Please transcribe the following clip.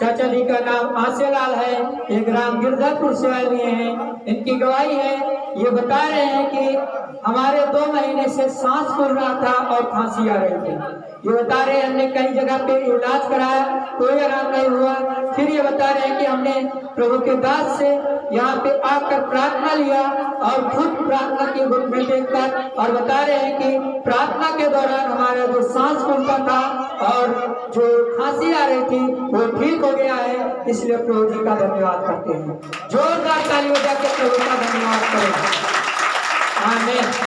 चाचा जी का नाम आसेलाल है, ये ग्राम गिरधापुर से आए हुए हैं। इनकी गवाही है, ये बता रहे हैं कि हमारे 2 महीने से सांस फूल रहा था और खांसी आ रही थी। ये बता रहे हैं हमने कई जगह पे इलाज कराया, कोई आराम नहीं हुआ। फिर ये बता रहे हैं कि हमने प्रभु के दास से यहाँ पे आकर प्रार्थना लिया और खुद प्रार्थना के ग्रुप में देखकर, और बता रहे हैं कि प्रार्थना के दौरान हमारा जो सांस फूलता था और जो खांसी आ रही थी वो ठीक हो गया है। इसलिए प्रभु जी का धन्यवाद करते हैं। जोरदार तालियों देकर प्रभु का धन्यवाद करें। आमीन।